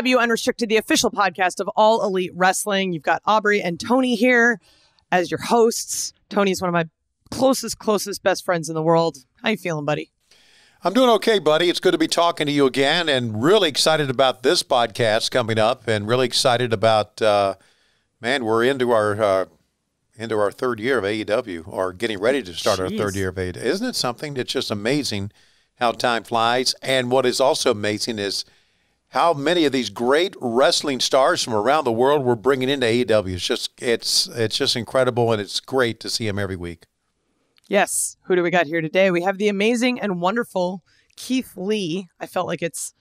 AEW Unrestricted, the official podcast of All Elite Wrestling. You've got Aubrey and Tony here as your hosts. Tony's one of my closest best friends in the world. How you feeling, buddy? I'm doing okay, buddy. It's good to be talking to you again, and really excited about this podcast coming up, and really excited about, we're into our third year of AEW, or getting ready to start our third year of AEW. Isn't it something? It's just amazing how time flies. And what is also amazing is how many of these great wrestling stars from around the world we're bringing into AEW. It's just incredible, and it's great to see them every week. Yes. Who do we got here today? We have the amazing and wonderful Keith Lee. I felt like it's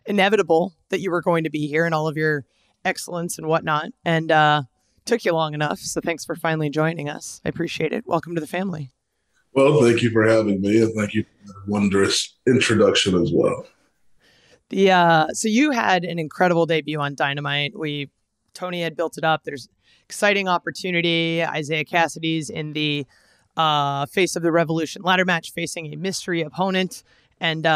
inevitable that you were going to be here and all of your excellence and whatnot. And took you long enough. So thanks for finally joining us. I appreciate it. Welcome to the family. Well, thank you for having me, and thank you for the wondrous introduction as well. So you had an incredible debut on Dynamite. Tony had built it up. There's exciting opportunity. Isaiah Cassidy's in the Face of the Revolution ladder match facing a mystery opponent. And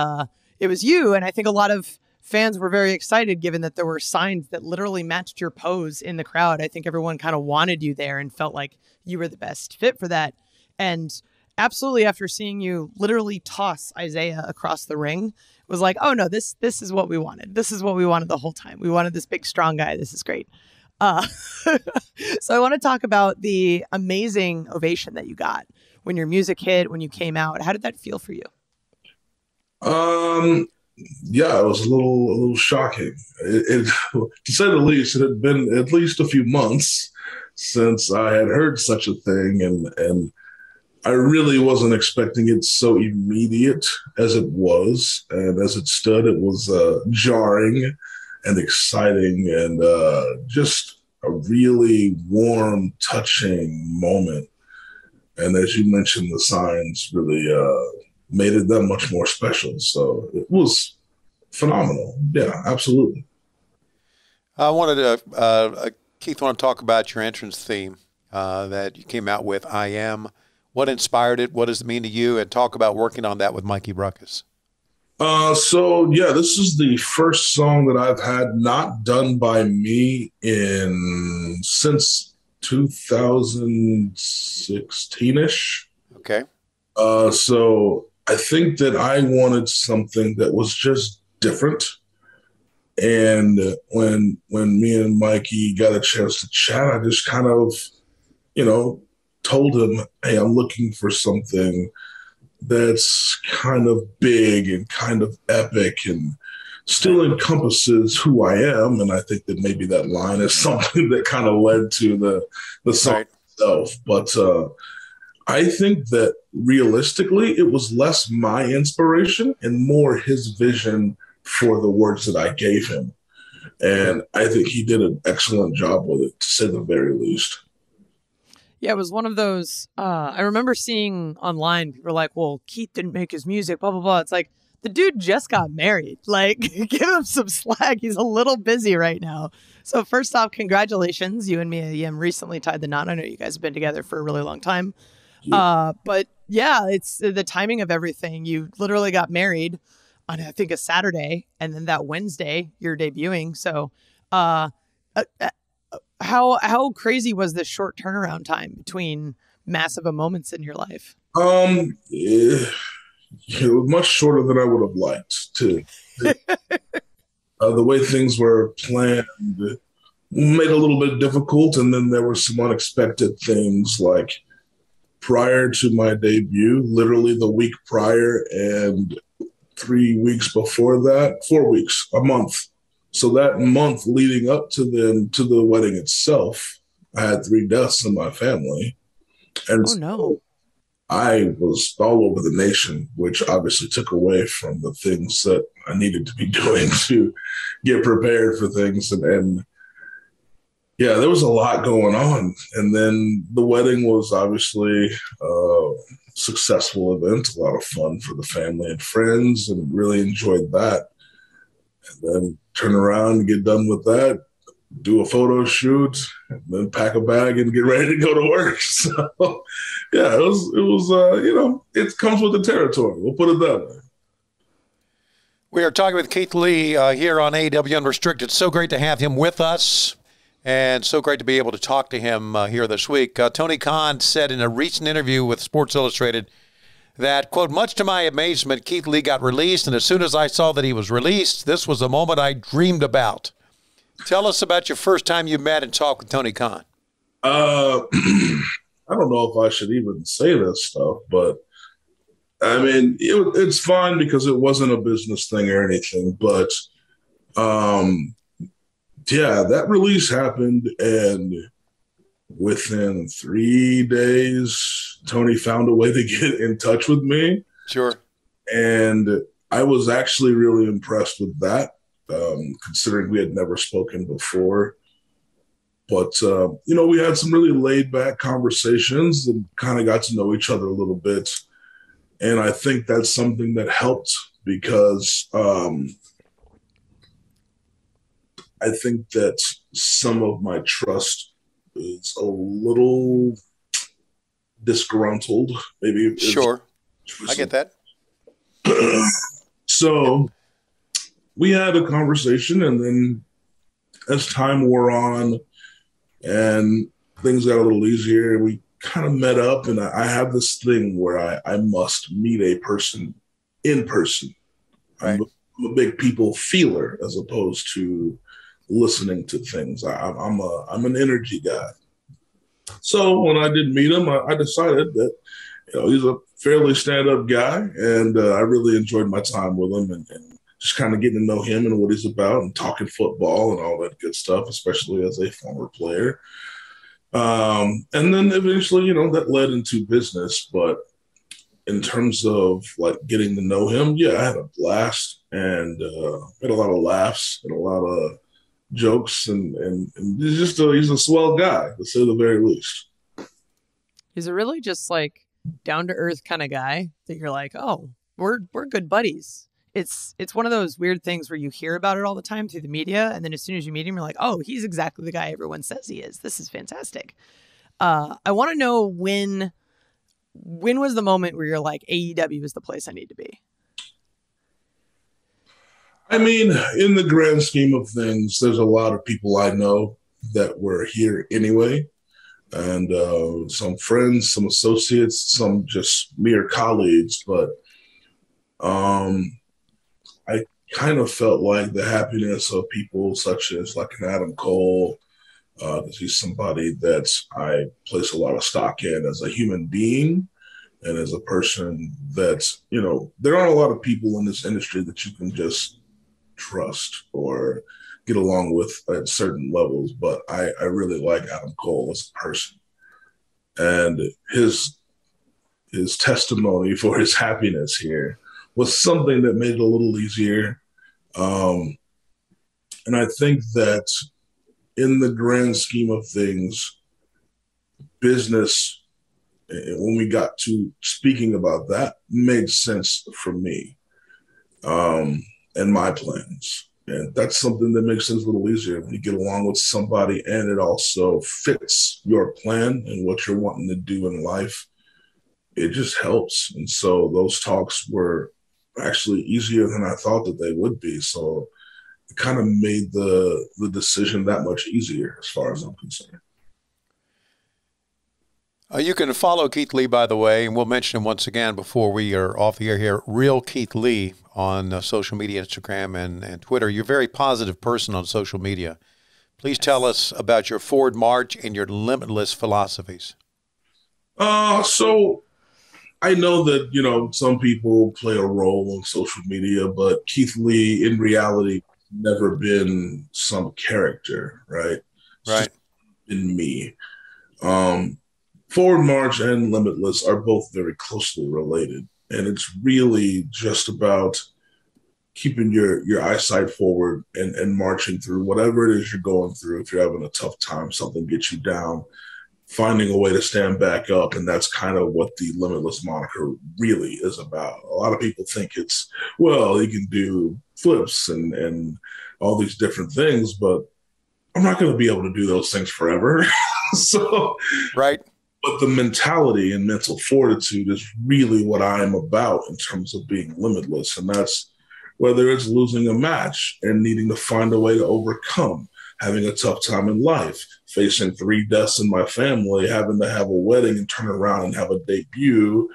it was you. And I think a lot of fans were very excited given that there were signs that literally matched your pose in the crowd. I think everyone kind of wanted you there and felt like you were the best fit for that. And absolutely, after seeing you literally toss Isaiah across the ring, it was like, oh no, this is what we wanted. This is what we wanted the whole time. We wanted this big, strong guy. This is great. So I want to talk about the amazing ovation that you got when your music hit, when you came out. How did that feel for you? Yeah, it was a little shocking. To say the least, it had been at least a few months since I had heard such a thing, and I really wasn't expecting it so immediate as it was. And as it stood, it was jarring and exciting, and just a really warm, touching moment. And as you mentioned, the signs really made it that much more special. So it was phenomenal. Yeah, absolutely. I wanted to, Keith, want to talk about your entrance theme that you came out with, I Am. What inspired it? What does it mean to you? And talk about working on that with Mikey Bruckus. This is the first song that I've had not done by me since 2016-ish. Okay. So I think that I wanted something that was just different. And when me and Mikey got a chance to chat, I just kind of, told him, hey, I'm looking for something that's kind of big and kind of epic and still encompasses who I am. And I think that maybe that line is something that kind of led to the song itself. But I think that realistically, it was less my inspiration and more his vision for the words that I gave him. And I think he did an excellent job with it, to say the very least. Yeah, it was one of those, I remember seeing online, people were like, well, Keith didn't make his music, blah, blah, blah. It's like, the dude just got married. Like, give him some slack. He's a little busy right now. So first off, congratulations. You and Mia Yim recently tied the knot. I know you guys have been together for a really long time. Yeah. But yeah, it's the timing of everything. You literally got married on, I think, a Saturday, and then that Wednesday you're debuting. So how crazy was this short turnaround time between massive moments in your life? Much shorter than I would have liked to. The way things were planned made it a little bit difficult, and then there were some unexpected things, like prior to my debut, literally the week prior and 3 weeks before that, 4 weeks, a month. So that month leading up to the wedding itself, I had 3 deaths in my family. And no. I was all over the nation, which obviously took away from the things that I needed to be doing to get prepared for things. And yeah, there was a lot going on. And then the wedding was obviously a successful event, a lot of fun for the family and friends, and really enjoyed that. And then turn around and get done with that, do a photo shoot, and then pack a bag and get ready to go to work. So, yeah, it was it comes with the territory. We'll put it that way. We are talking with Keith Lee here on AEW Unrestricted. So great to have him with us, and so great to be able to talk to him here this week. Tony Khan said in a recent interview with Sports Illustrated that, quote, much to my amazement, Keith Lee got released, and as soon as I saw that he was released, this was a moment I dreamed about. Tell us about your first time you met and talked with Tony Khan. I don't know if I should even say this stuff, but I mean, it's fine because it wasn't a business thing or anything. But yeah, that release happened, and within 3 days, Tony found a way to get in touch with me. Sure. And I was actually really impressed with that, considering we had never spoken before. But, we had some really laid-back conversations and kind of got to know each other a little bit. And I think that's something that helped because I think that some of my trust is a little disgruntled. Maybe. Sure. I get that. So we had a conversation, and then as time wore on and things got a little easier, we kind of met up, and I have this thing where I must meet a person in person. Right. I'm a big people feeler as opposed to listening to things. I'm an energy guy. So when I did meet him, I decided that he's a fairly stand-up guy, and I really enjoyed my time with him and just kind of getting to know him and what he's about and talking football and all that good stuff, especially as a former player. And then eventually, that led into business. But in terms of like getting to know him, yeah, I had a blast and had a lot of laughs and a lot of jokes, and he's a swell guy, to say the very least. He's a really just like down to earth kind of guy that you're like, oh, we're good buddies. It's one of those weird things where you hear about it all the time through the media, and then as soon as you meet him, you're like, oh, he's exactly the guy everyone says he is. This is fantastic. I want to know when was the moment where you're like, AEW is the place I need to be? I mean, in the grand scheme of things, there's a lot of people I know that were here anyway. And some friends, some associates, some just mere colleagues. But I kind of felt like the happiness of people such as like an Adam Cole, because he's somebody that I place a lot of stock in as a human being and as a person that, there aren't a lot of people in this industry that you can just trust or get along with at certain levels. But I really like Adam Cole as a person. And his testimony for his happiness here was something that made it a little easier. And I think that in the grand scheme of things, business, when we got to speaking about that, made sense for me and my plans. And that's something that makes things a little easier when you get along with somebody and it also fits your plan and what you're wanting to do in life. It just helps. And so those talks were actually easier than I thought that they would be. So it kind of made the decision that much easier as far as I'm concerned. You can follow Keith Lee, by the way, and we'll mention him once again before we are off the air here, Real Keith Lee on social media, Instagram and Twitter. You're a very positive person on social media. Please tell us about your forward march and your limitless philosophies. So I know that, some people play a role on social media, but Keith Lee in reality never been some character, right? It's right. Just been me. Forward March and Limitless are both very closely related. And it's really just about keeping your eyesight forward and marching through whatever it is you're going through. If you're having a tough time, something gets you down, finding a way to stand back up. And that's kind of what the Limitless moniker really is about. A lot of people think it's, well, you can do flips and all these different things, but I'm not going to be able to do those things forever. So, right. But the mentality and mental fortitude is really what I'm about in terms of being limitless. And that's whether it's losing a match and needing to find a way to overcome, having a tough time in life, facing 3 deaths in my family, having to have a wedding and turn around and have a debut,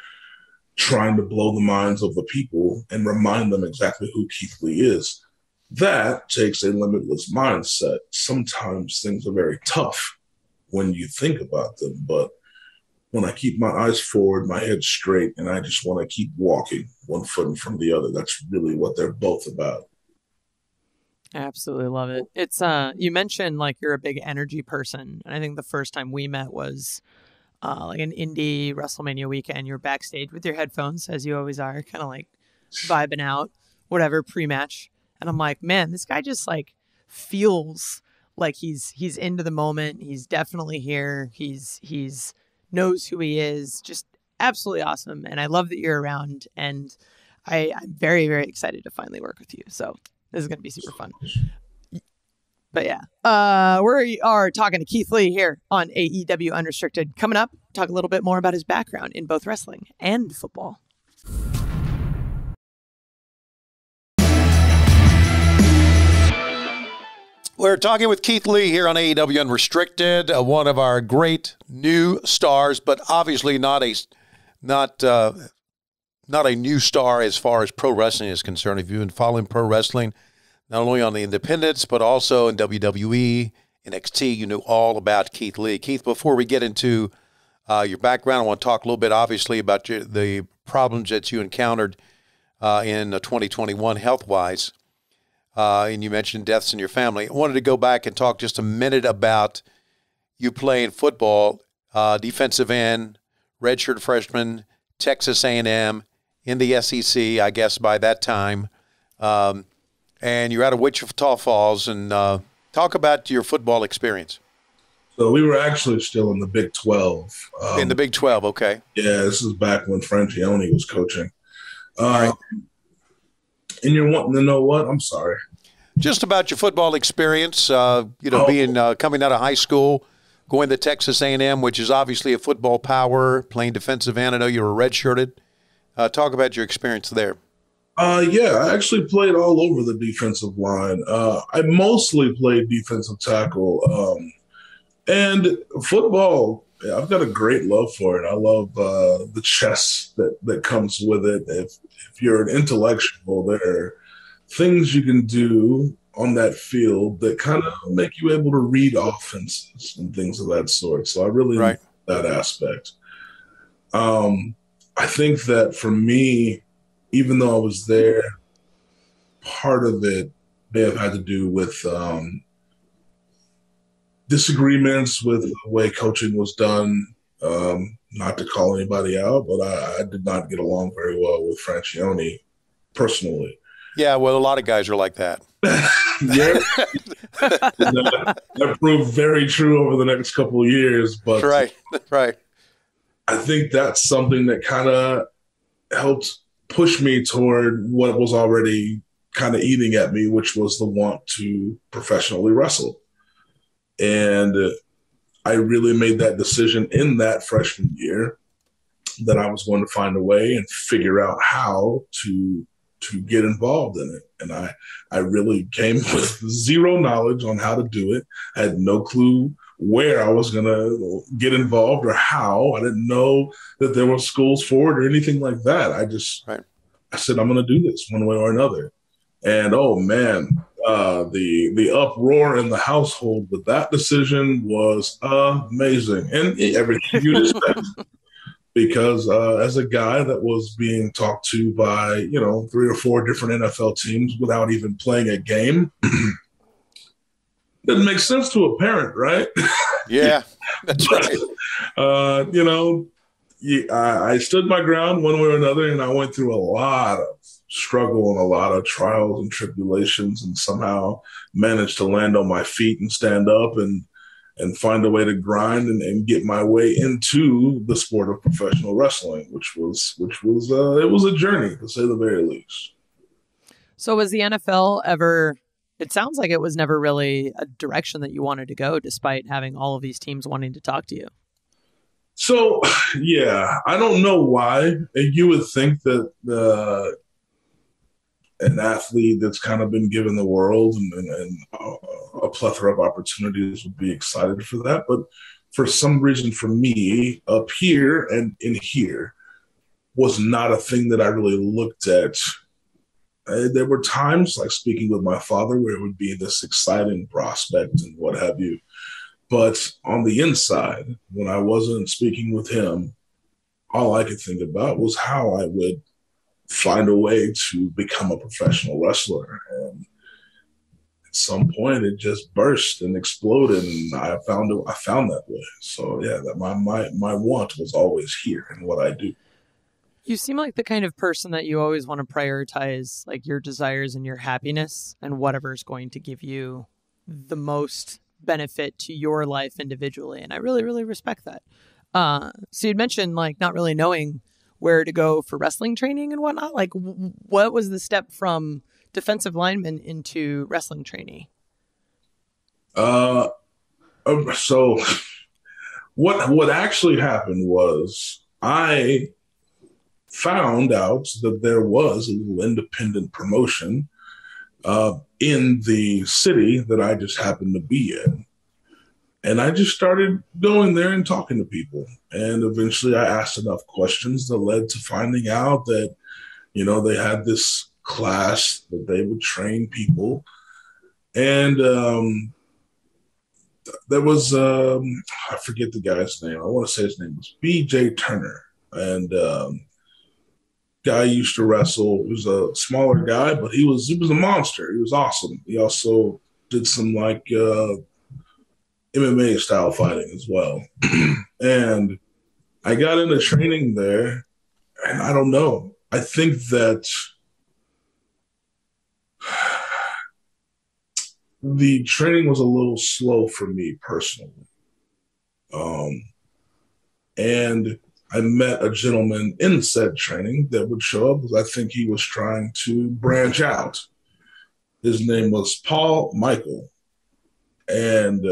trying to blow the minds of the people and remind them exactly who Keith Lee is. That takes a limitless mindset. Sometimes things are very tough when you think about them, but when I keep my eyes forward, my head straight, and I just want to keep walking one foot in front of the other, that's really what they're both about. I absolutely love it. It's you mentioned like you're a big energy person, and I think the first time we met was like an indie WrestleMania weekend. You're backstage with your headphones, as you always are, kind of like vibing out, whatever, pre-match. And I'm like, man, this guy just like feels like he's into the moment. He's definitely here. He's knows who he is. Just absolutely awesome. And I love that you're around. And I'm very, very excited to finally work with you. So this is going to be super fun. But yeah, we are talking to Keith Lee here on AEW Unrestricted. Coming up, talk a little bit more about his background in both wrestling and football. We're talking with Keith Lee here on AEW Unrestricted, one of our great new stars, but obviously not a new star as far as pro wrestling is concerned. If you've been following pro wrestling, not only on the independents, but also in WWE, NXT, you know all about Keith Lee. Keith, before we get into your background, I want to talk a little bit, obviously, about the problems that you encountered in 2021 health-wise. And you mentioned deaths in your family. I wanted to go back and talk just a minute about you playing football, defensive end, redshirt freshman, Texas A&M, in the SEC, I guess, by that time. And you're out of Wichita Falls. And talk about your football experience. So we were actually still in the Big 12. In the Big 12, okay. Yeah, this is back when Franchione was coaching. Right. And you're wanting to know what? I'm sorry. Just about your football experience, being coming out of high school, going to Texas A&M, which is obviously a football power, playing defensive end. I know you were redshirted. Talk about your experience there. Yeah, I actually played all over the defensive line. I mostly played defensive tackle. And football, I've got a great love for it. I love the chess that comes with it. If you're an intellectual, there are things you can do on that field that kind of make you able to read offenses and things of that sort. So I really like that aspect. I think that for me, even though I was there, part of it may have had to do with disagreements with the way coaching was done. Not to call anybody out, but I did not get along very well with Franchione personally. Yeah, well, a lot of guys are like that. Yeah. That proved very true over the next couple of years. But right. I think that's something that kind of helped push me toward what was already kind of eating at me, which was the want to professionally wrestle. And I really made that decision in that freshman year that I was going to find a way and figure out how to get involved in it. And I really came with zero knowledge on how to do it. I had no clue where I was going to get involved or how. I didn't know that there were schools for it or anything like that. I said, I'm going to do this one way or another. And, oh, man, the uproar in the household with that decision was amazing. And everything you'd expect. Because as a guy that was being talked to by, 3 or 4 different NFL teams without even playing a game, doesn't make sense to a parent, right? Yeah, that's right. I stood my ground one way or another, and I went through a lot of struggle and a lot of trials and tribulations, and somehow managed to land on my feet and stand up and find a way to grind and get my way into the sport of professional wrestling, which was it was a journey, to say the very least. So was the NFL ever, it sounds like it was never really a direction that you wanted to go, despite having all of these teams wanting to talk to you. So, yeah, I don't know why. You would think that an athlete that's kind of been given the world and a plethora of opportunities would be excited for that. But for some reason, for me, up here and in here was not a thing that I really looked at. There were times, like speaking with my father, where it would be this exciting prospect and what have you. But on the inside, when I wasn't speaking with him, all I could think about was how I would find a way to become a professional wrestler. And at some point, it just burst and exploded, and I found that way. So yeah, that my want was always here in what I do. You seem like the kind of person that you always want to prioritize like your desires and your happiness and whatever's going to give you the most benefit to your life individually. And I really, really respect that. So you'd mentioned like not really knowing where to go for wrestling training and whatnot. Like what was the step from defensive lineman into wrestling trainee? So what actually happened was I found out that there was a little independent promotion in the city that I just happened to be in. And I just started going there and talking to people. And eventually I asked enough questions that led to finding out that, they had this class that they would train people. And there was, I forget the guy's name. I want to say his name was B.J. Turner. And guy used to wrestle. He was a smaller guy, but he was a monster. He was awesome. He also did some like MMA style fighting as well. And I got into training there, and I don't know. I think that the training was a little slow for me personally. And I met a gentleman in said training that would show up because I think he was trying to branch out. His name was Paul Michael. And,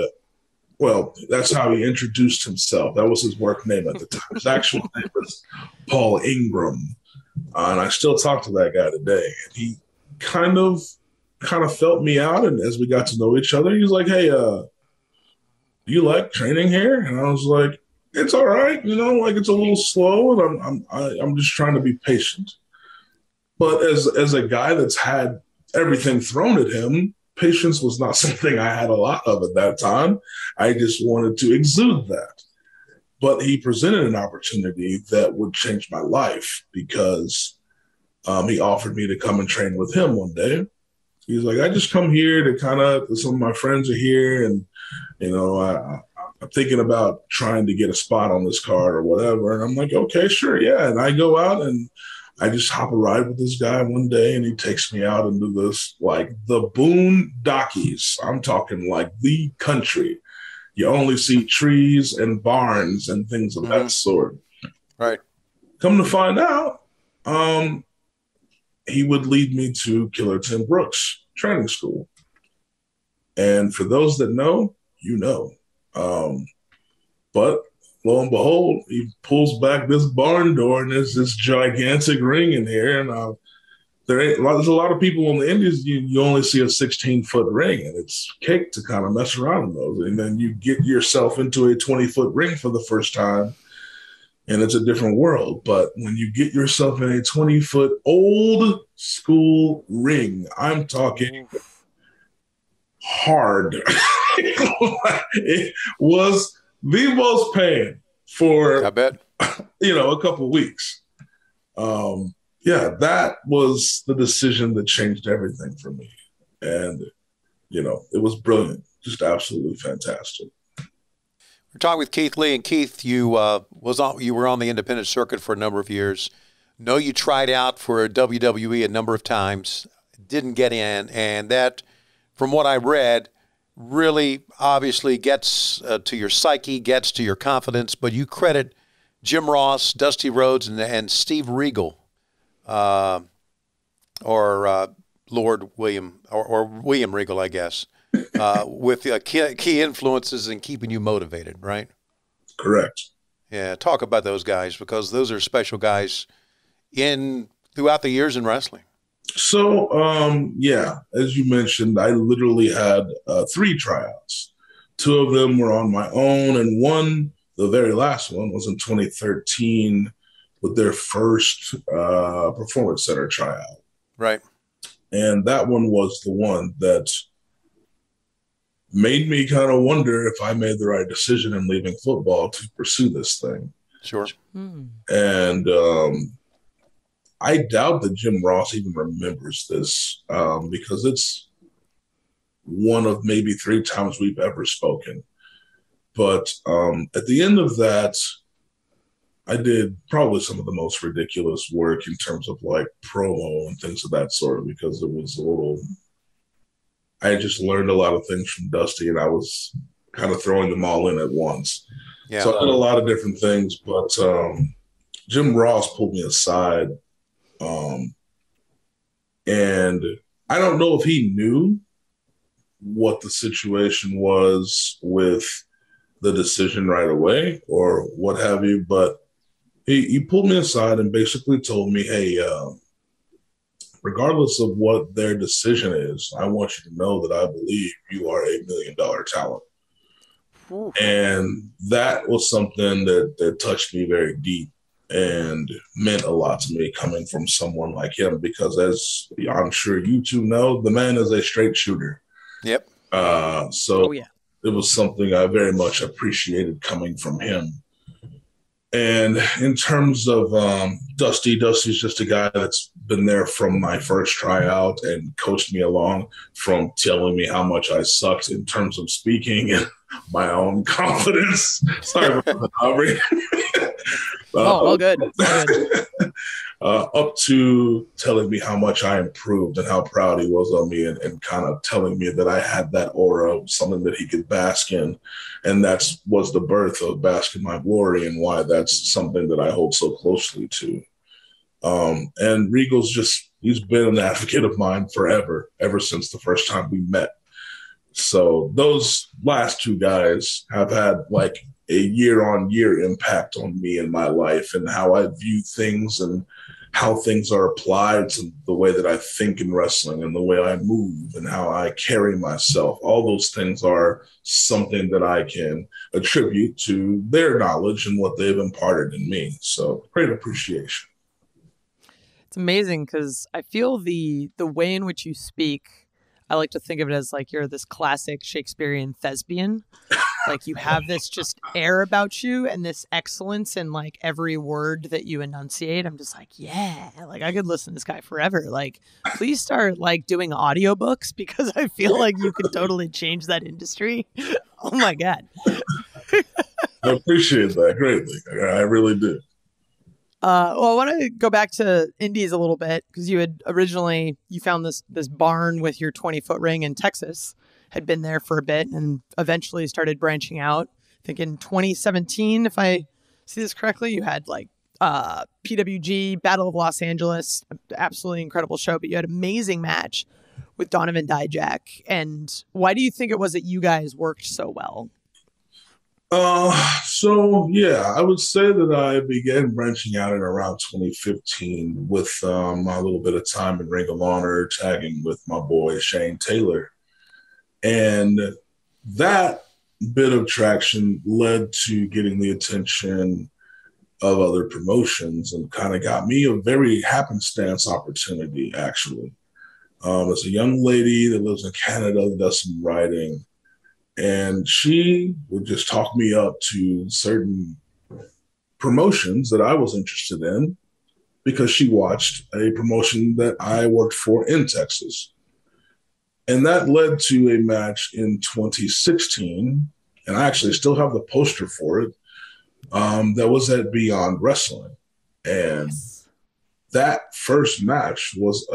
that's how he introduced himself. That was his work name at the time. His actual name was Paul Ingram. And I still talk to that guy today. And he kind of felt me out. And as we got to know each other, he was like, hey, do you like training here? And I was like, it's all right, like it's a little slow, and I'm just trying to be patient. But as a guy that's had everything thrown at him, patience was not something I had a lot of at that time. I just wanted to exude that. But he presented an opportunity that would change my life because he offered me to come and train with him one day. He's like, I just come here to some of my friends are here, and I'm thinking about trying to get a spot on this card or whatever. And I'm like, okay, sure. Yeah. And I go out and I just hop a ride with this guy one day, and he takes me out into this, like the boondockies. I'm talking like the country. You only see trees and barns and things of that sort. Right. Come to find out, he would lead me to Killer Tim Brooks training school. And for those that know, but lo and behold, he pulls back this barn door, and there's this gigantic ring in here. And there's a lot of people in the Indies, you only see a 16-foot ring, and it's cake to kind of mess around in those. And then you get yourself into a 20-foot ring for the first time, and it's a different world. But when you get yourself in a 20-foot old school ring, I'm talking hard. It was the most pain for, I bet, a couple of weeks. That was the decision that changed everything for me. And, it was brilliant, just absolutely fantastic. We're talking with Keith Lee, and Keith, you were on the independent circuit for a number of years. Know you tried out for WWE a number of times, didn't get in, and that, from what I read, really obviously gets to your psyche, gets to your confidence. But you credit Jim Ross, Dusty Rhodes, and Steve Regal, or Lord William, or William Regal, I guess, with key influences in keeping you motivated, right? Correct. Yeah, talk about those guys, because those are special guys throughout the years in wrestling. Yeah, as you mentioned, I literally had 3 tryouts. 2 of them were on my own, and one, the very last one, was in 2013 with their first performance center tryout. Right. And that one was the one that made me kind of wonder if I made the right decision in leaving football to pursue this thing. Sure. And I doubt that Jim Ross even remembers this because it's one of maybe 3 times we've ever spoken. But at the end of that, I did probably some of the most ridiculous work in terms of like promo and things of that sort, because it was I just learned a lot of things from Dusty, and I was kind of throwing them all in at once. Yeah. So I did a lot of different things, but Jim Ross pulled me aside. And I don't know if he knew what the situation was with the decision right away or what have you, but he pulled me aside and basically told me, hey, regardless of what their decision is, I want you to know that I believe you are $1 million talent. Ooh. And that was something that touched me very deep and meant a lot to me coming from someone like him, because as I'm sure you two know, the man is a straight shooter. Yep. It was something I very much appreciated coming from him. And in terms of Dusty's just a guy that's been there from my first tryout and coached me along, from telling me how much I sucked in terms of speaking and my own confidence. Sorry about the Aubrey. All good. Up to telling me how much I improved and how proud he was of me, and kind of telling me that I had that aura, something that he could bask in. And that was the birth of Bask in My Glory, and why that's something that I hold so closely to. And Regal's he's been an advocate of mine forever, ever since the first time we met. So those last 2 guys have had like a year-on-year impact on me in my life and how I view things and how things are applied to the way that I think in wrestling and the way I move and how I carry myself. All those things are something that I can attribute to their knowledge and what they've imparted in me. So great appreciation. It's amazing because I feel the way in which you speak, I like to think of it as like you're this classic Shakespearean thespian. Like you have this just air about you and this excellence in like every word that you enunciate. I'm just like, yeah, like I could listen to this guy forever. Like, please start like doing audiobooks, because I feel like you could totally change that industry. Oh my God. I appreciate that greatly. I really do. Well, I want to go back to indies a little bit, because you found this barn with your 20-foot ring in Texas, had been there for a bit and eventually started branching out. I think in 2017, if I see this correctly, you had like PWG, Battle of Los Angeles, absolutely incredible show, but you had an amazing match with Donavan Dijak. And why do you think it was that you guys worked so well? I would say that I began branching out in around 2015 with my little bit of time in Ring of Honor, tagging with my boy Shane Taylor. And that bit of traction led to getting the attention of other promotions and kind of got me a very happenstance opportunity, actually. As a young lady that lives in Canada that does some writing, and she would just talk me up to certain promotions that I was interested in because she watched a promotion that I worked for in Texas. And that led to a match in 2016, and I actually still have the poster for it, that was at Beyond Wrestling. And that first match was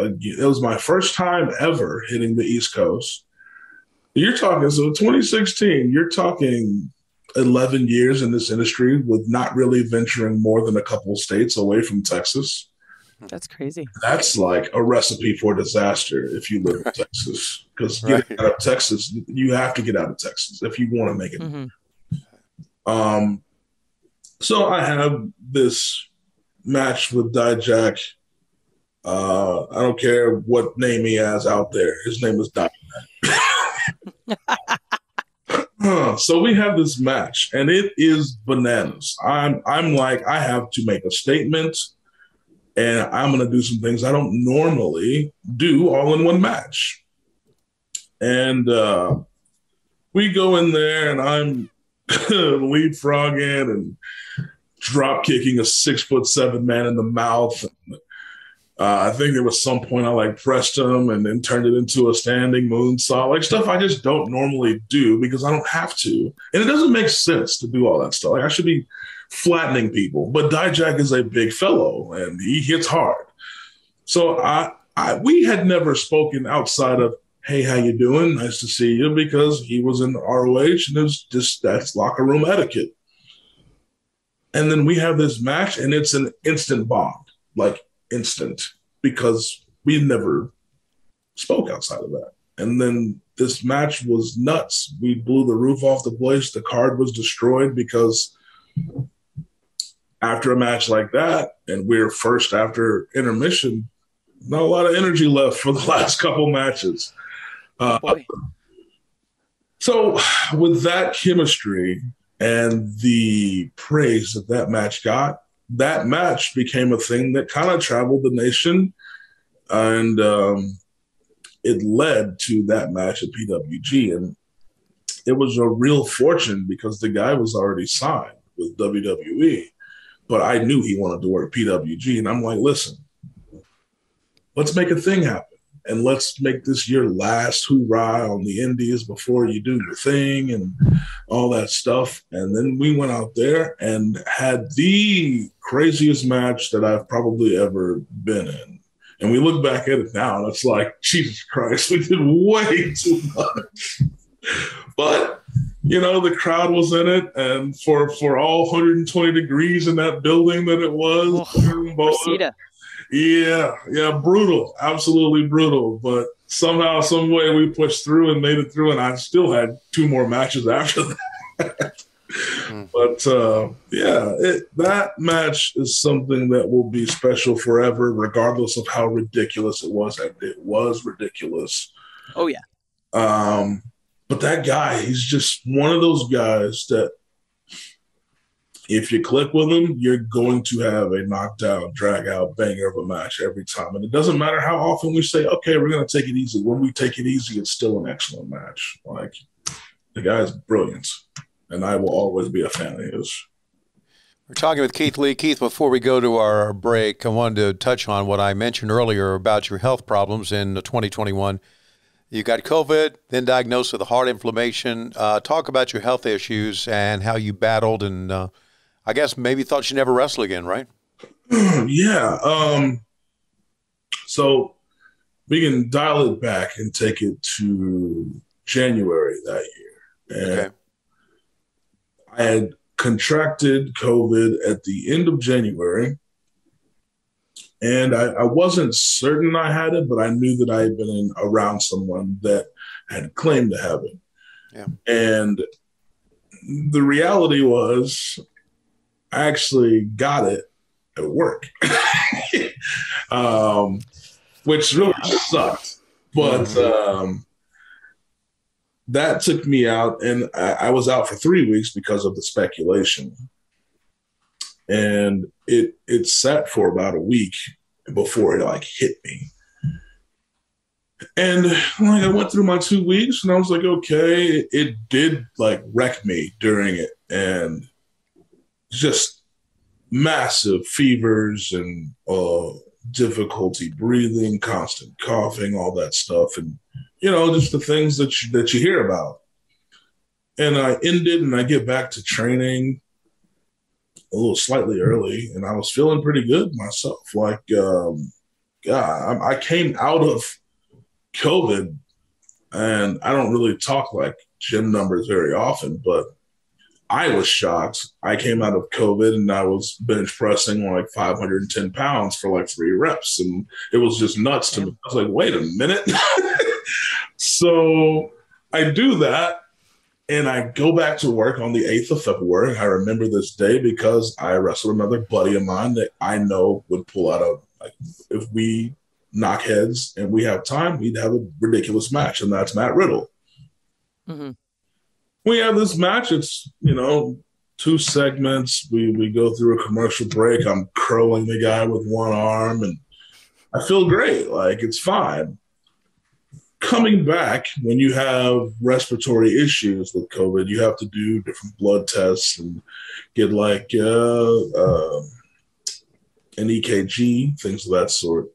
my first time ever hitting the East Coast. You're talking, so 2016, you're talking 11 years in this industry with not really venturing more than a couple of states away from Texas. That's crazy. That's like a recipe for disaster if you live in Texas. Because getting out of Texas, you have to get out of Texas if you want to make it. Mm-hmm. So I have this match with Dijak I don't care what name he has out there. His name is Dynamite. So we have this match, and it is bananas. I'm like, I have to make a statement, and I'm going to do some things I don't normally do all in one match. And we go in there, and I'm leapfrogging and drop kicking a 6'7" man in the mouth. I think there was some point I like pressed him and then turned it into a standing moonsault, like stuff I just don't normally do because I don't have to. And it doesn't make sense to do all that stuff. Like I should be flattening people, but Dijak is a big fellow and he hits hard. So we had never spoken outside of, hey, how you doing? Nice to see you, because he was in ROH and it was just, that's locker room etiquette. And then we have this match and it's an instant bond, like instant, because we never spoke outside of that. And then this match was nuts. We blew the roof off the place. The card was destroyed because after a match like that, and we're first after intermission, not a lot of energy left for the last couple matches. So with that chemistry and the praise that that match got, that match became a thing that kind of traveled the nation, and it led to that match at PWG. And it was a real fortune because the guy was already signed with WWE, but I knew he wanted to work PWG. And I'm like, listen, let's make a thing happen. And let's make this your last hoorah on the indies before you do your thing and all that stuff. And then we went out there and had the craziest match that I've probably ever been in. And we look back at it now and it's like, Jesus Christ, we did way too much. But, you know, the crowd was in it. And for all 120 degrees in that building that it was. Yeah, brutal, absolutely brutal. But somehow, some way, we pushed through and made it through, and I still had 2 more matches after that. But that match is something that will be special forever, regardless of how ridiculous it was. It was ridiculous. Oh yeah. But that guy, he's just one of those guys that, if you click with him, you're going to have a knockdown, drag-out, banger of a match every time. And it doesn't matter how often we say, okay, we're going to take it easy. When we take it easy, it's still an excellent match. Like, the guy's brilliant, and I will always be a fan of his. We're talking with Keith Lee. Keith, before we go to our break, I wanted to touch on what I mentioned earlier about your health problems in 2021. You got COVID, then diagnosed with a heart inflammation. Talk about your health issues and how you battled and I guess maybe thought you'd never wrestle again, right? Yeah. So we can dial it back and take it to January that year. And okay. I had contracted COVID at the end of January. And I wasn't certain I had it, but I knew that I had been around someone that had claimed to have it. Yeah. And the reality was, I actually got it at work, which really sucked. But that took me out, and I was out for 3 weeks because of the speculation. And it sat for about a week before it hit me. And I went through my 2 weeks, and I was like, okay, it did wreck me during it, and just massive fevers and difficulty breathing, constant coughing, all that stuff, and just the things that you hear about. And I ended, and I get back to training a little slightly early, and I was feeling pretty good myself. I came out of COVID, and I don't really talk gym numbers very often, but I was shocked. I came out of COVID and I was bench pressing 510 pounds for 3 reps. And it was just nuts to me. I was like, wait a minute. So I do that and I go back to work on the 8th of February. I remember this day because I wrestled another buddy of mine that I know would pull out a Like, if we knock heads and we have time, we'd have a ridiculous match, and that's Matt Riddle. Mm-hmm. We have this match. It's, 2 segments. We go through a commercial break. I'm curling the guy with one arm, and I feel great. Like, it's fine. Coming back, when you have respiratory issues with COVID, you have to do different blood tests and get like an EKG, things of that sort.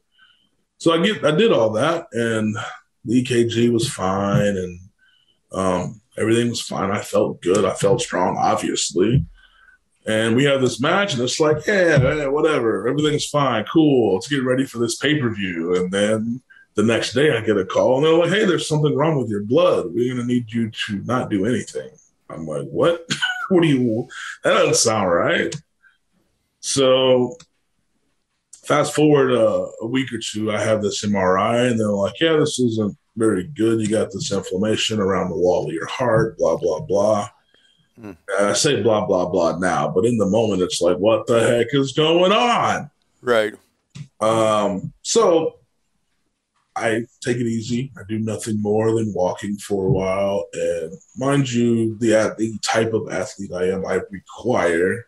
So I did all that, and the EKG was fine, and everything was fine. I felt good. I felt strong, obviously. And we have this match, and it's like, yeah, whatever. Everything's fine. Cool. Let's get ready for this pay-per-view. And then the next day I get a call, and they're like, hey, there's something wrong with your blood. We're going to need you to not do anything. I'm like, what? That doesn't sound right. So fast forward a week or two, I have this MRI, and they're like, yeah, this isn't very good. You got this inflammation around the wall of your heart, blah, blah, blah. I say blah, blah, blah now, but in the moment, it's like, what the heck is going on? Right. So I take it easy. I do nothing more than walking for a while. And mind you, the type of athlete I am, I require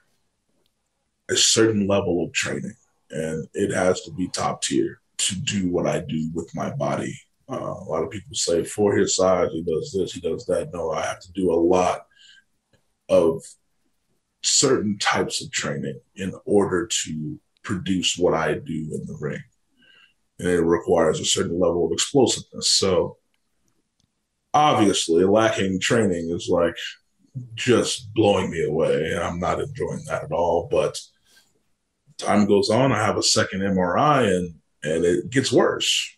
a certain level of training, and it has to be top tier to do what I do with my body. A lot of people say for his size, he does this, he does that. No, I have to do a lot of certain types of training in order to produce what I do in the ring. And it requires a certain level of explosiveness. So obviously lacking training is like just blowing me away. And I'm not enjoying that at all. But time goes on, I have a second MRI, and it gets worse.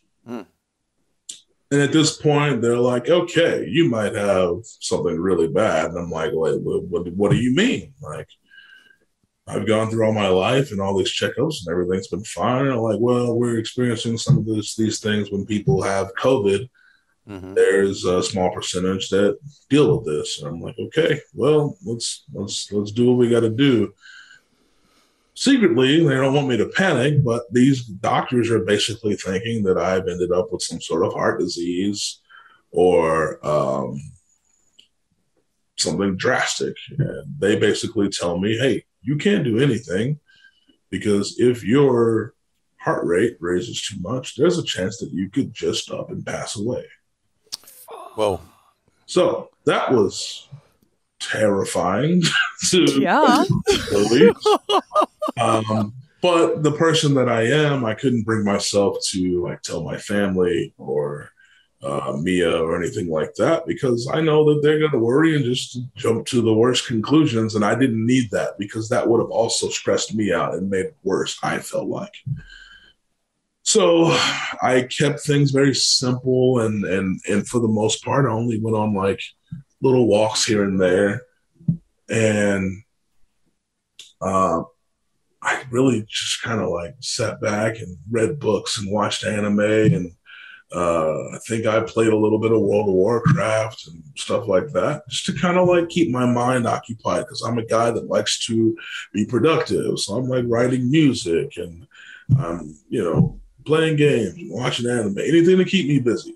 And at this point, they're like, okay, you might have something really bad. And I'm like, wait, what do you mean? Like, I've gone through all my life and all these checkups and everything's been fine. And I'm like, well, we're experiencing some of these things when people have COVID. Mm-hmm. There's a small percentage that deal with this. And I'm like, okay, well, let's do what we got to do. Secretly, they don't want me to panic, but these doctors are basically thinking that I've ended up with some sort of heart disease or something drastic. And they basically tell me, hey, you can't do anything because if your heart rate raises too much, there's a chance that you could just up and pass away. Whoa. So that was terrifying to believe. But the person that I am, I couldn't bring myself to like tell my family or Mia or anything like that, because I know that they're going to worry and just jump to the worst conclusions. And I didn't need that, because that would have also stressed me out and made it worse, I felt like. So I kept things very simple. And for the most part, I only went on like little walks here and there. And I really just kind of like sat back and read books and watched anime, and I think I played a little bit of World of Warcraft and stuff like that, just to kind of like keep my mind occupied, because I'm a guy that likes to be productive. So I'm like writing music and I'm, playing games, watching anime, anything to keep me busy.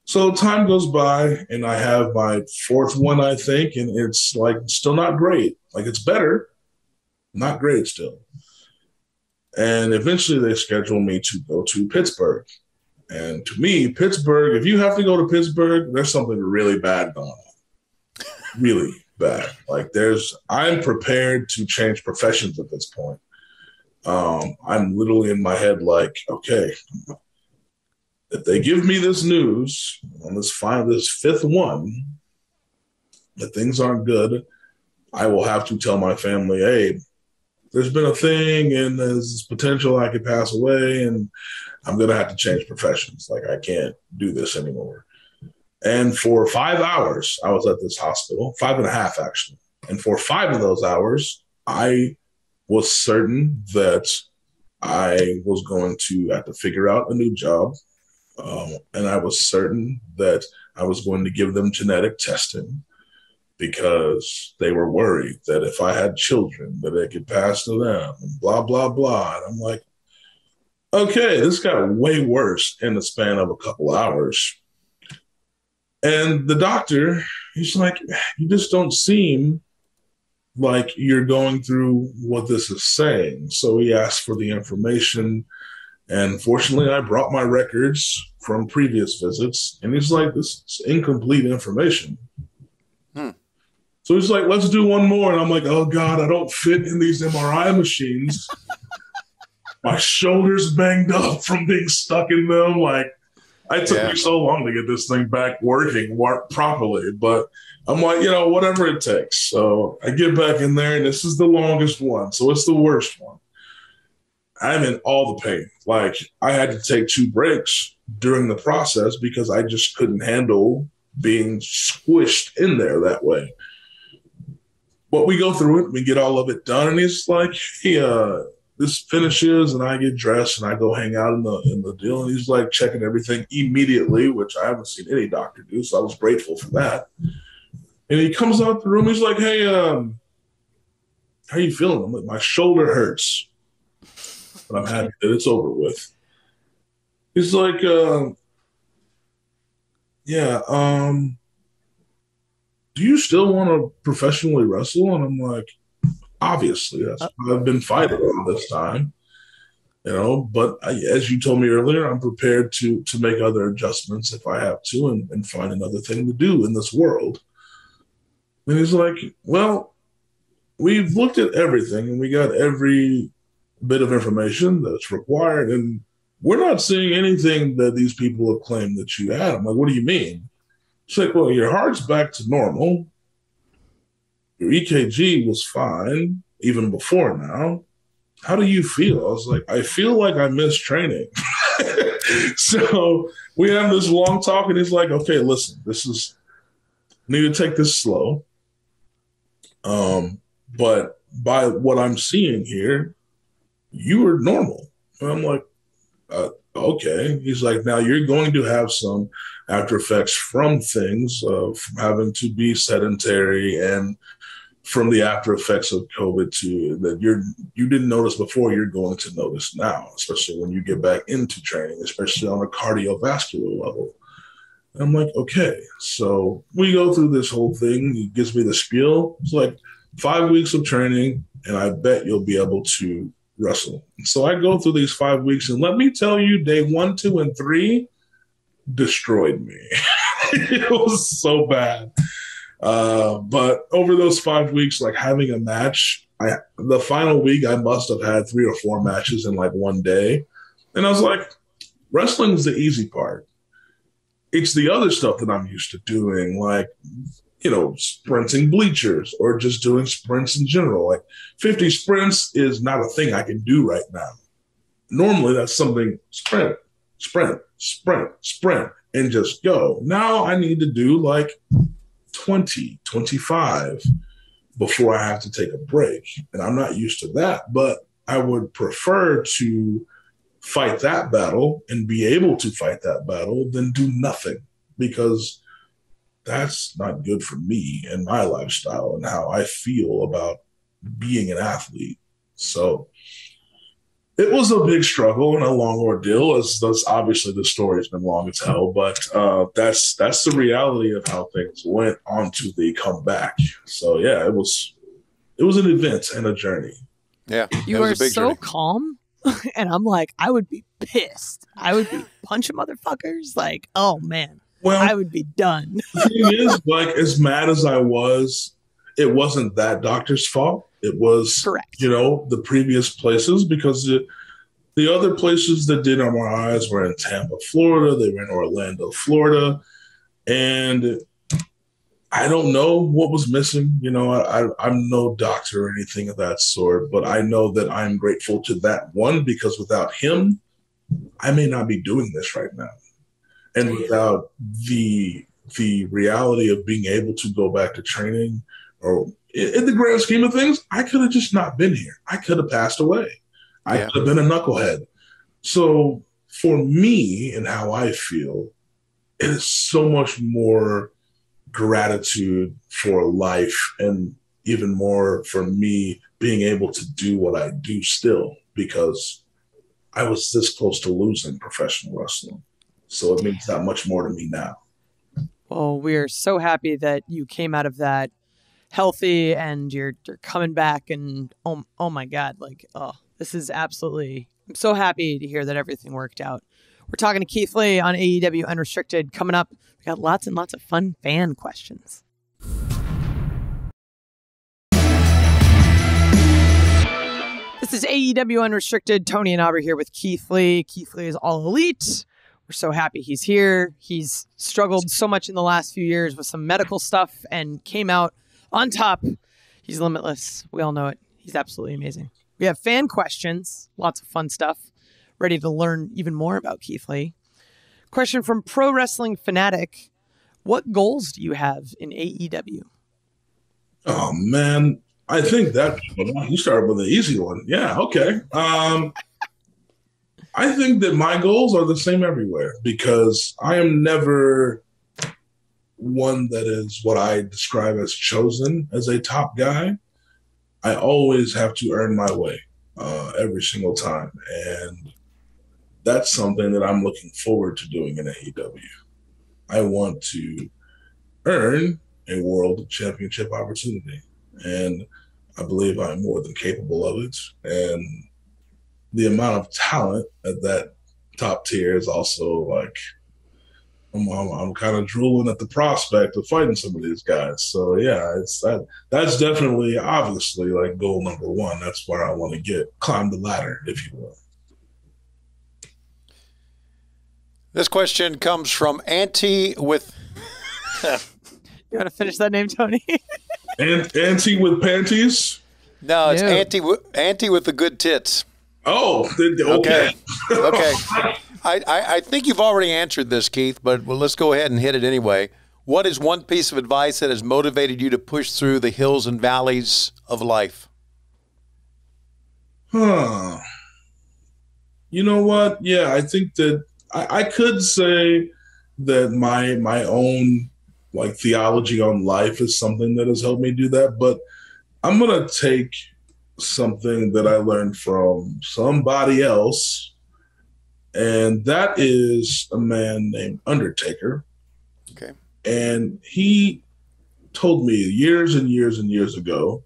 So time goes by and I have my 4th one, I think, and it's like still not great. Like, it's better, not great still. And eventually they schedule me to go to Pittsburgh. And to me, Pittsburgh, if you have to go to Pittsburgh, there's something really bad going on. Really bad. Like, I'm prepared to change professions at this point. I'm literally in my head like, okay, if they give me this news on this 5th one, that things aren't good, I will have to tell my family, hey, there's been a thing and there's potential I could pass away and I'm going to have to change professions. Like, I can't do this anymore. And for 5 hours, I was at this hospital, 5.5 actually. And for 5 of those hours, I was certain that I was going to have to figure out a new job. And I was certain that I was going to give them genetic testing. because they were worried that if I had children, that it could pass to them, and blah, blah, blah. And I'm like, okay, this got way worse in the span of a couple hours. And the doctor, he's like, you just don't seem like you're going through what this is saying. So he asked for the information. And fortunately, I brought my records from previous visits. And he's like, this is incomplete information. So he's like, let's do one more. And I'm like, oh, God, I don't fit in these MRI machines. My shoulder's banged up from being stuck in them. Like, it took me so long to get this thing back working properly. But I'm like, whatever it takes. So I get back in there, and this is the longest one. So it's the worst one. I'm in all the pain. Like, I had to take 2 breaks during the process because I just couldn't handle being squished in there that way. But we go through it, we get all of it done, and he's like, hey, this finishes, and I get dressed, and I go hang out in the deal, and he's like checking everything immediately, which I haven't seen any doctor do, so I was grateful for that. And he comes out the room, he's like, hey, how you feeling? I'm like, my shoulder hurts, but I'm happy that it's over with. He's like, do you still want to professionally wrestle? And I'm like, obviously, that's what I've been fighting all this time, but as you told me earlier, I'm prepared to make other adjustments if I have to and find another thing to do in this world. And he's like, well, we've looked at everything and we got every bit of information that's required, and we're not seeing anything that these people have claimed that you had. I'm like, what do you mean? It's like, well, your heart's back to normal. Your EKG was fine even before now. How do you feel? I was like, I feel like I missed training. So we have this long talk, and he's like, okay, listen, I need to take this slow. But by what I'm seeing here, you are normal. And I'm like, okay. He's like, now you're going to have some after effects from things, from having to be sedentary and from the after effects of COVID that you didn't notice before, you're going to notice now, especially when you get back into training, especially on a cardiovascular level. And I'm like, okay. So we go through this whole thing. He gives me the spiel. It's like 5 weeks of training, and I bet you'll be able to wrestle. So I go through these 5 weeks, and let me tell you, day 1, 2, and 3 destroyed me. It was so bad. But over those 5 weeks, like having a match, the final week, I must have had 3 or 4 matches in like one day. And I was like, wrestling is the easy part. It's the other stuff that I'm used to doing, like, sprinting bleachers or just doing sprints in general. Like 50 sprints is not a thing I can do right now. Normally that's something sprint, and just go. Now I need to do like 20, 25 before I have to take a break. And I'm not used to that, but I would prefer to fight that battle and be able to fight that battle than do nothing, because that's not good for me and my lifestyle and how I feel about being an athlete. So it was a big struggle and a long ordeal. As obviously the story's been long as hell, but that's the reality of how things went on to the comeback. So yeah, it was an event and a journey. Yeah, you are so calm, and I'm like, I would be pissed. I would be punching motherfuckers. Like, oh man. Well, I would be done. The thing is, like, as mad as I was, it wasn't that doctor's fault. It was, correct. The previous places, because the other places that did MRIs were in Tampa, Florida. They were in Orlando, Florida. And I don't know what was missing. I'm no doctor or anything of that sort, but I know that I'm grateful to that one, because without him, I may not be doing this right now. And without the reality of being able to go back to training, or in the grand scheme of things, I could have just not been here. I could have passed away. I could have been a knucklehead. So for me and how I feel, it is so much more gratitude for life, and even more for me being able to do what I do still, because I was this close to losing professional wrestling. So it means that much more to me now. Well, we are so happy that you came out of that healthy and you're coming back, and oh my God, like, oh, this is absolutely, I'm so happy to hear that everything worked out. We're talking to Keith Lee on AEW Unrestricted. Coming up, we got lots and lots of fun fan questions. This is AEW Unrestricted. Tony and Aubrey here with Keith Lee. Keith Lee is All Elite. We're so happy he's here. He's struggled so much in the last few years with some medical stuff and came out on top. He's limitless. We all know it. He's absolutely amazing. We have fan questions, lots of fun stuff. Ready to learn even more about Keith Lee. Question from Pro Wrestling Fanatic. What goals do you have in AEW? Oh, man. I think that you started with an easy one. Yeah, okay. I think that my goals are the same everywhere, because I am never one that is what I describe as chosen as a top guy. I always have to earn my way every single time. And that's something that I'm looking forward to doing in AEW. I want to earn a world championship opportunity. And I believe I'm more than capable of it. And the amount of talent at that top tier is also like, I'm kind of drooling at the prospect of fighting some of these guys. So yeah, that's definitely, obviously, like goal number one. That's where I want to climb the ladder, if you will. This question comes from Auntie with. You want to finish that name, Tony? Auntie with panties? No, it's Auntie with the good tits. Oh, okay. Okay. I think you've already answered this, Keith, but let's go ahead and hit it anyway. What is one piece of advice that has motivated you to push through the hills and valleys of life? You know what? Yeah, I think that I could say that my own like theology on life is something that has helped me do that, but I'm going to take something that I learned from somebody else, and that is a man named Undertaker. Okay. And he told me years and years and years ago,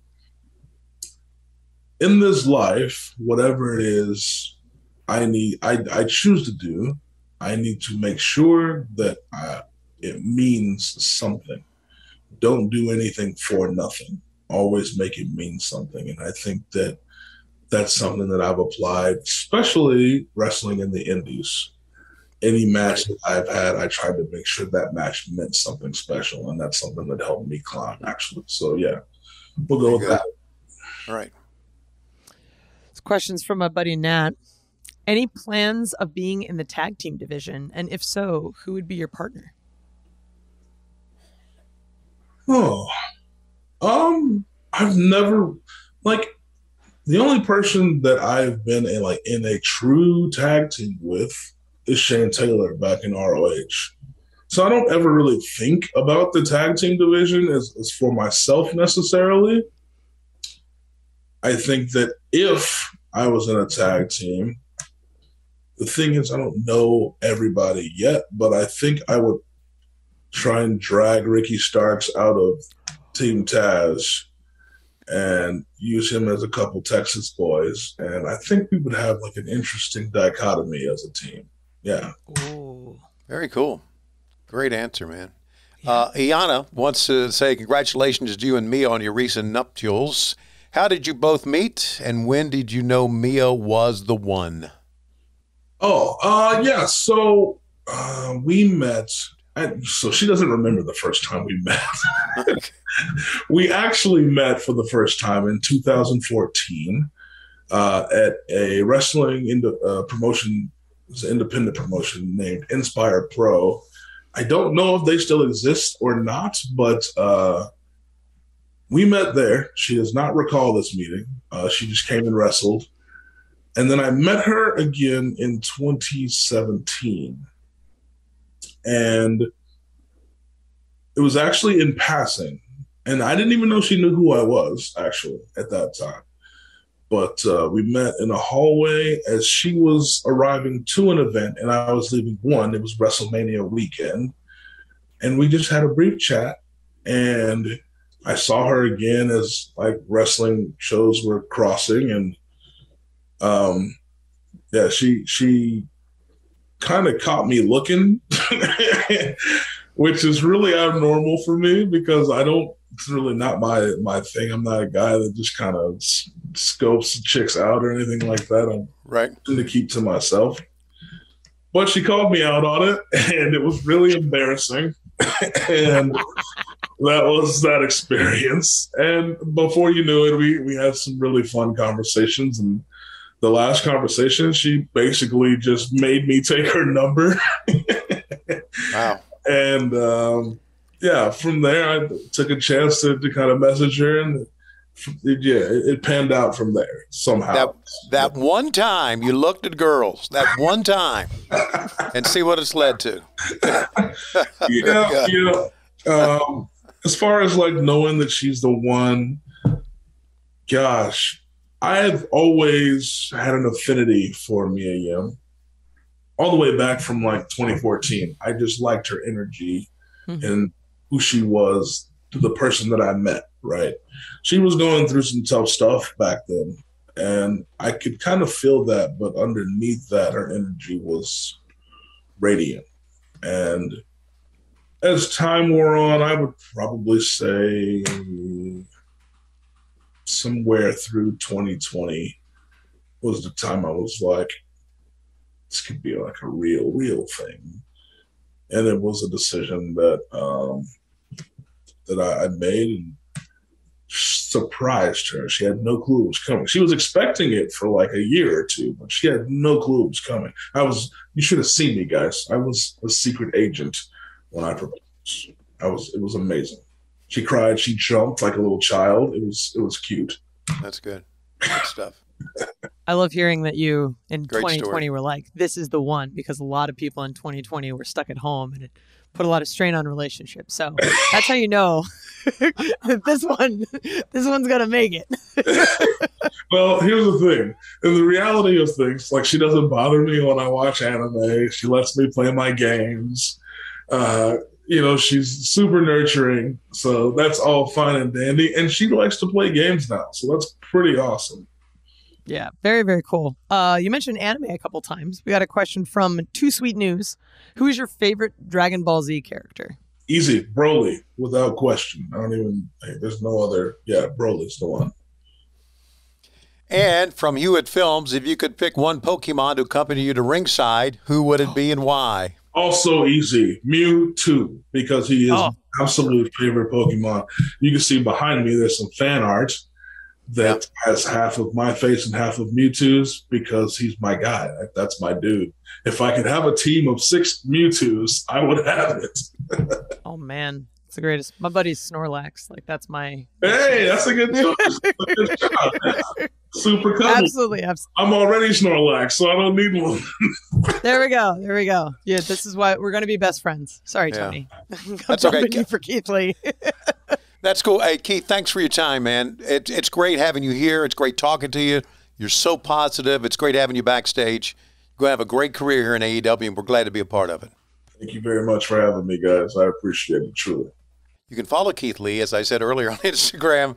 in this life, whatever it is I choose to do, I need to make sure that it means something. Don't do anything for nothing. Always make it mean something. And I think that that's something that I've applied, especially wrestling in the indies. Any match that I've had, I tried to make sure that match meant something special. And that's something that helped me climb, actually. So, yeah, we'll go with that. All right. This question's from my buddy Nat. Any plans of being in the tag team division? And if so, who would be your partner? I've never, like, the only person that I've been in a true tag team with is Shane Taylor back in ROH. So I don't ever really think about the tag team division as for myself necessarily. I think that if I was in a tag team, the thing is, I don't know everybody yet, but I think I would try and drag Ricky Starks out of Team Taz and use him as a couple Texas boys. And I think we would have like an interesting dichotomy as a team. Yeah. Ooh. Very cool. Great answer, man. Iana wants to say congratulations to you and Mia on your recent nuptials. How did you both meet, and when did you know Mia was the one? Yeah. So we met. So she doesn't remember the first time we met. Okay. We actually met for the first time in 2014 at a wrestling promotion, it's an independent promotion named Inspire Pro. I don't know if they still exist or not, but we met there. She does not recall this meeting. She just came and wrestled. And then I met her again in 2017. And It was actually in passing. And I didn't even know she knew who I was, actually, at that time. But we met in a hallway as she was arriving to an event, and I was leaving one. It was WrestleMania weekend. And we just had a brief chat. And I saw her again as like wrestling shows were crossing. And yeah, she kind of caught me looking, which is really abnormal for me because it's really not my thing. I'm not a guy that just kind of scopes chicks out or anything like that. I'm trying to keep to myself. But she called me out on it, and it was really embarrassing. And that was that experience. And before you knew it, we had some really fun conversations. And the last conversation, she basically just made me take her number. Wow. And yeah, from there, I took a chance to kind of message her, and it panned out from there somehow. That one time you looked at girls, that one time, and see what it's led to. As far as like knowing that she's the one, gosh, I have always had an affinity for Mia Yim. All the way back from like 2014. I just liked her energy and who she was to the person that I met, right? She was going through some tough stuff back then, and I could kind of feel that, but underneath that, her energy was radiant. And as time wore on, I would probably say somewhere through 2020 was the time I was like, this could be like a real thing. And it was a decision that I made and surprised her. She had no clue it was coming. She was expecting it for like a year or two, but she had no clue it was coming. You should have seen me, guys. I was a secret agent when I proposed. It was amazing. She cried, she jumped like a little child. It was cute. That's good. Good stuff. I love hearing that you in Great 2020 story. were like, this is the one, because a lot of people in 2020 were stuck at home and it put a lot of strain on relationships. So that's how you know this one's going to make it. Well, here's the thing. In the reality of things, like she doesn't bother me when I watch anime. She lets me play my games. She's super nurturing. So that's all fine and dandy. And she likes to play games now. So that's pretty awesome. Yeah, very, very cool. You mentioned anime a couple times. We got a question from Too Sweet News. Who is your favorite Dragon Ball Z character? Easy, Broly, without question. There's no other. Yeah, Broly's the one. And from Hewitt Films, if you could pick one Pokemon to accompany you to ringside, who would it be and why? Also easy, Mewtwo, because he is my absolute favorite Pokemon. You can see behind me, there's some fan art that has half of my face and half of Mewtwo's because he's my guy. That's my dude. If I could have a team of 6 Mewtwo's, I would have it. Oh, man. It's the greatest. My buddy's Snorlax. Like, that's my... Hey, that's a good choice. Good job, man. Super cool. Absolutely. I'm already Snorlax, so I don't need one. There we go. Yeah, this is why we're going to be best friends. Sorry, Tony. That's okay. You for Keith Lee. That's cool. Hey, Keith, thanks for your time, man. It's great having you here. It's great talking to you. You're so positive. It's great having you backstage. You're going to have a great career here in AEW, and we're glad to be a part of it. Thank you very much for having me, guys. I appreciate it, truly. You can follow Keith Lee, as I said earlier, on Instagram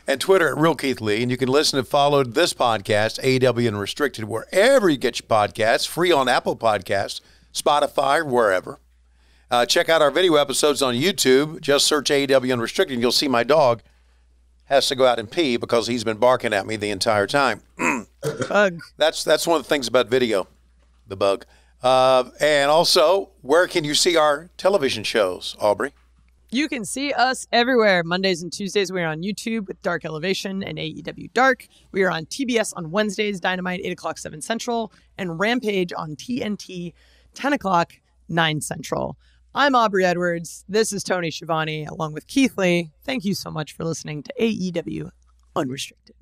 and Twitter at Real Keith Lee. And you can listen and follow this podcast, AEW Unrestricted, wherever you get your podcasts, free on Apple Podcasts, Spotify, wherever. Check out our video episodes on YouTube. Just search AEW Unrestricted, and you'll see my dog has to go out and pee because he's been barking at me the entire time. Bug. That's one of the things about video, the bug. And also, where can you see our television shows, Aubrey? You can see us everywhere. Mondays and Tuesdays, we are on YouTube with Dark Elevation and AEW Dark. We are on TBS on Wednesdays, Dynamite, 8 o'clock, 7 Central, and Rampage on TNT, 10 o'clock, 9 Central. I'm Aubrey Edwards. This is Tony Schiavone, along with Keith Lee. Thank you so much for listening to AEW Unrestricted.